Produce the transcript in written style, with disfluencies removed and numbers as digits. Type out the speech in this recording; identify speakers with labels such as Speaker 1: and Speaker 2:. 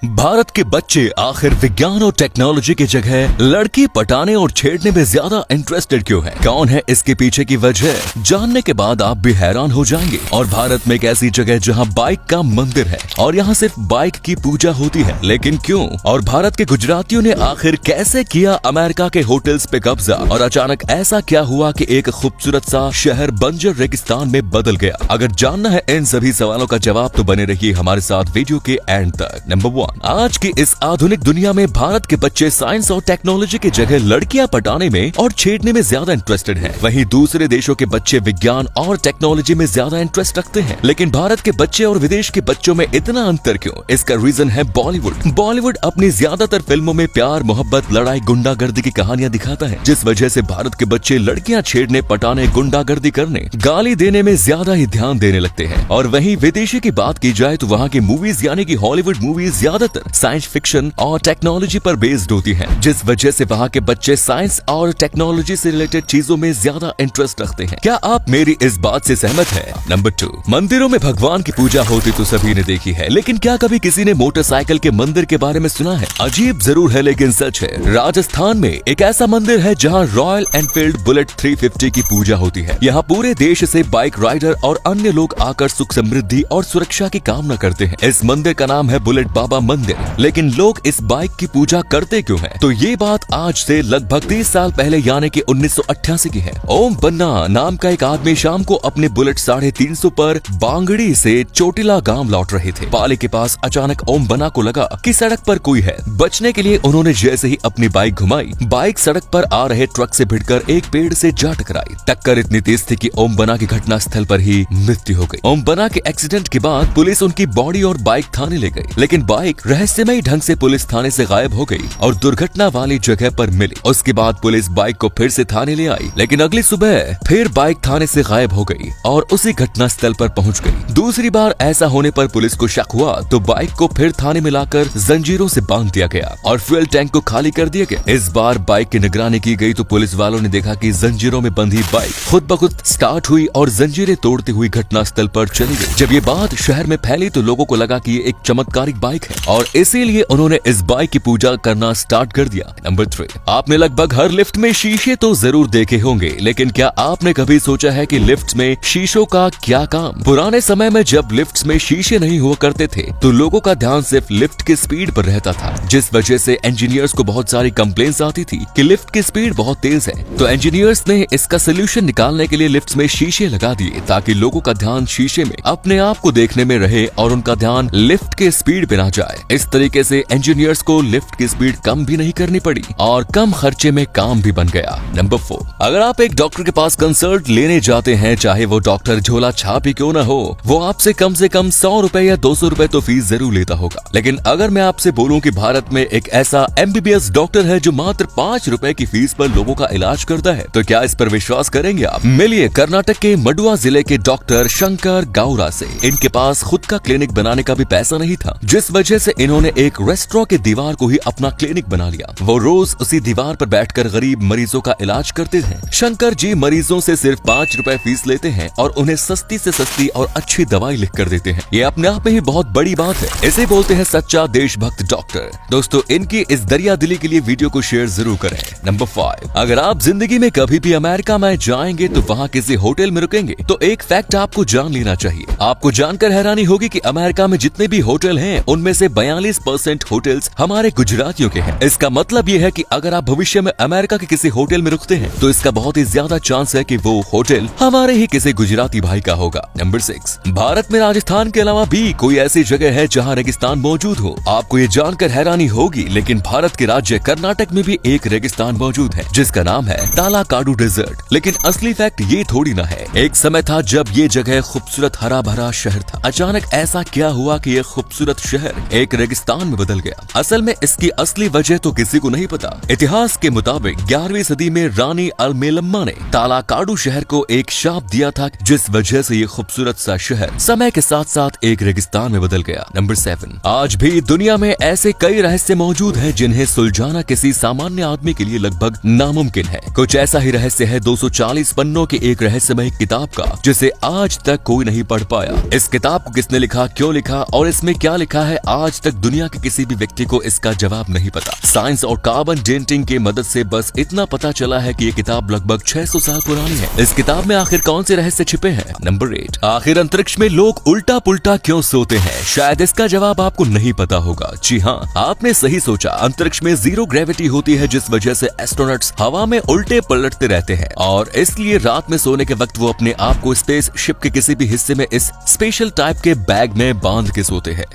Speaker 1: भारत के बच्चे आखिर विज्ञान और टेक्नोलॉजी की जगह लड़की पटाने और छेड़ने में ज्यादा इंटरेस्टेड क्यों हैं? कौन है इसके पीछे की वजह? जानने के बाद आप भी हैरान हो जाएंगे। और भारत में एक ऐसी जगह जहां बाइक का मंदिर है और यहां सिर्फ बाइक की पूजा होती है, लेकिन क्यों? और भारत के गुजरातियों ने आखिर कैसे किया अमेरिका के होटल्स पे कब्जा? और अचानक ऐसा क्या हुआ कि एक खूबसूरत सा शहर बंजर रेगिस्तान में बदल गया? अगर जानना है इन सभी सवालों का जवाब तो बने रहिए हमारे साथ वीडियो के एंड तक। नंबर 1, आज की इस आधुनिक दुनिया में भारत के बच्चे साइंस और टेक्नोलॉजी की जगह लड़कियां पटाने में और छेड़ने में ज्यादा इंटरेस्टेड हैं। वहीं दूसरे देशों के बच्चे विज्ञान और टेक्नोलॉजी में ज्यादा इंटरेस्ट रखते हैं। लेकिन भारत के बच्चे और विदेश के बच्चों में इतना अंतर क्यों? इसका रीजन है बॉलीवुड। बॉलीवुड अपनी ज्यादातर फिल्मों में प्यार, मोहब्बत, लड़ाई, गुंडागर्दी की कहानियां दिखाता है, जिस वजह से भारत के बच्चे लड़कियां छेड़ने, पटाने, गुंडागर्दी करने, गाली देने में ज्यादा ही ध्यान देने लगते हैं। और वहीं विदेशी की बात की जाए तो वहाँ की मूवीज यानी कि हॉलीवुड मूवीज ज्यादातर साइंस फिक्शन और टेक्नोलॉजी पर बेस्ड होती हैं, जिस वजह से वहाँ के बच्चे साइंस और टेक्नोलॉजी से रिलेटेड चीजों में ज्यादा इंटरेस्ट रखते हैं। क्या आप मेरी इस बात से सहमत हैं? नंबर 2, मंदिरों में भगवान की पूजा होती तो सभी ने देखी है, लेकिन क्या कभी किसी ने मोटरसाइकिल के मंदिर के बारे में सुना है? अजीब जरूर है लेकिन सच है। राजस्थान में एक ऐसा मंदिर है जहाँ रॉयल एनफील्ड बुलेट 350 की पूजा होती है। यहाँ पूरे देश से बाइक राइडर और अन्य लोग आकर सुख समृद्धि और सुरक्षा की कामना करते हैं। इस मंदिर का नाम है बुलेट बाबा मंदिर। लेकिन लोग इस बाइक की पूजा करते क्यों हैं? तो ये बात आज से लगभग 30 साल पहले यानी कि 1988 की है। ओम बन्ना नाम का एक आदमी शाम को अपने बुलेट 350 पर बांगड़ी से चोटिला गांव लौट रहे थे। पाले के पास अचानक ओम बन्ना को लगा कि सड़क पर कोई है। बचने के लिए उन्होंने जैसे ही अपनी बाइक घुमाई, बाइक सड़क पर आ रहे ट्रक से भिड़कर एक पेड़ से जा टकराई। टक्कर इतनी तेज थी कि ओम बन्ना की घटना स्थल पर ही मृत्यु हो गई। ओम बन्ना के एक्सीडेंट के बाद पुलिस उनकी बॉडी और बाइक थाने ले गई, लेकिन बाइक रहस्यमयी ढंग से पुलिस थाने से गायब हो गई और दुर्घटना वाली जगह पर मिली। उसके बाद पुलिस बाइक को फिर से थाने ले आई, लेकिन अगली सुबह फिर बाइक थाने से गायब हो गई और उसी घटना स्थल पर पहुंच गई। दूसरी बार ऐसा होने पर पुलिस को शक हुआ तो बाइक को फिर थाने में लाकर जंजीरों से बांध दिया गया और फ्यूल टैंक को खाली कर दिया गया। इस बार बाइक की निगरानी की गई तो पुलिस वालों ने देखा कि जंजीरों में बंधी बाइक खुद ब खुद स्टार्ट हुई और जंजीरें तोड़ती हुई घटना स्थल पर चली गई। जब ये बात शहर में फैली तो लोगों को लगा कि ये एक चमत्कारिक बाइक है और इसीलिए उन्होंने इस बाइक की पूजा करना स्टार्ट कर दिया। नंबर 3, आपने लगभग हर लिफ्ट में शीशे तो जरूर देखे होंगे, लेकिन क्या आपने कभी सोचा है कि लिफ्ट में शीशों का क्या काम? पुराने समय में जब लिफ्ट में शीशे नहीं हुआ करते थे तो लोगों का ध्यान सिर्फ लिफ्ट की स्पीड पर रहता था, जिस वजह से इंजीनियर्स को बहुत सारी कंप्लेंट्स आती थी कि लिफ्ट की स्पीड बहुत तेज है। तो इंजीनियर्स ने इसका सोल्यूशन निकालने के लिए लिफ्ट में शीशे लगा दिए ताकि लोगों का ध्यान शीशे में अपने आप को देखने में रहे और उनका ध्यान लिफ्ट के स्पीड पे ना जाए। इस तरीके से इंजीनियर्स को लिफ्ट की स्पीड कम भी नहीं करनी पड़ी और कम खर्चे में काम भी बन गया। नंबर 4, अगर आप एक डॉक्टर के पास कंसल्ट लेने जाते हैं, चाहे वो डॉक्टर झोला छाप ही क्यों न हो, वो आपसे कम से कम 100 रुपए या 200 रुपए तो फीस जरूर लेता होगा। लेकिन अगर मैं आपसे बोलूं कि भारत में एक ऐसा MBBS डॉक्टर है जो मात्र 5 रुपए की फीस पर लोगों का इलाज करता है, तो क्या इस पर विश्वास करेंगे आप? मिलिए कर्नाटक के मडुआ जिले के डॉक्टर शंकर गाउरा से। इनके पास खुद का क्लिनिक बनाने का भी पैसा नहीं था, जिस वजह से इन्होंने एक रेस्टोरेंट की दीवार को ही अपना क्लिनिक बना लिया। वो रोज उसी दीवार पर बैठकर गरीब मरीजों का इलाज करते हैं। शंकर जी मरीजों से सिर्फ 5 रुपए फीस लेते हैं और उन्हें सस्ती से सस्ती और अच्छी दवाई लिख कर देते हैं। ये अपने आप में ही बहुत बड़ी बात है। इसे बोलते हैं सच्चा देशभक्त डॉक्टर। दोस्तों, इनकी इस दरिया दिली के लिए वीडियो को शेयर जरूर करें। नंबर 5, अगर आप जिंदगी में कभी भी अमेरिका में जाएंगे तो वहाँ किसी होटल में रुकेंगे तो एक फैक्ट आपको जान लेना चाहिए। आपको जानकर हैरानी होगी कि अमेरिका में जितने भी होटल हैं उनमें से 42% होटल्स हमारे गुजरातियों के हैं। इसका मतलब ये है कि अगर आप भविष्य में अमेरिका के किसी होटल में रुकते हैं तो इसका बहुत ही ज्यादा चांस है कि वो होटल हमारे ही किसी गुजराती भाई का होगा। नंबर 6, भारत में राजस्थान के अलावा भी कोई ऐसी जगह है जहाँ रेगिस्तान मौजूद हो? आपको ये जानकर हैरानी होगी, लेकिन भारत के राज्य कर्नाटक में भी एक रेगिस्तान मौजूद है जिसका नाम है तालाकाडू डेजर्ट। लेकिन असली फैक्ट ये थोड़ी ना है। एक समय था जब ये जगह खूबसूरत हरा भरा शहर था। अचानक ऐसा क्या हुआ कि ये खूबसूरत शहर एक रेगिस्तान में बदल गया? असल में इसकी असली वजह तो किसी को नहीं पता। इतिहास के मुताबिक 11वीं सदी में रानी अलमेलम्मा ने तालाकाडू शहर को एक शाप दिया था, जिस वजह से ये खूबसूरत सा शहर समय के साथ साथ एक रेगिस्तान में बदल गया। नंबर 7, आज भी दुनिया में ऐसे कई रहस्य मौजूद हैं जिन्हें सुलझाना किसी सामान्य आदमी के लिए लगभग नामुमकिन है। कुछ ऐसा ही रहस्य है 240 पन्नों की एक रहस्यमय किताब का, जिसे आज तक कोई नहीं पढ़ पाया। इस किताब को किसने लिखा, क्यों लिखा और इसमें क्या लिखा है, आज तक दुनिया के किसी भी व्यक्ति को इसका जवाब नहीं पता। साइंस और कार्बन डेटिंग की मदद से बस इतना पता चला है कि ये किताब लगभग 600 साल पुरानी है। इस किताब में आखिर कौन से रहस्य छिपे हैं? नंबर 8, आखिर अंतरिक्ष में लोग उल्टा पुल्टा क्यों सोते हैं? शायद इसका जवाब आपको नहीं पता होगा। जी हाँ, आपने सही सोचा। अंतरिक्ष में जीरो ग्रेविटी होती है, जिस वजह से एस्ट्रोनॉट्स हवा में उल्टे पलटते रहते हैं और इसलिए रात में सोने के वक्त वो अपने आप को स्पेस शिप के किसी भी हिस्से में इस स्पेशल टाइप के बैग में बांध के सोते हैं।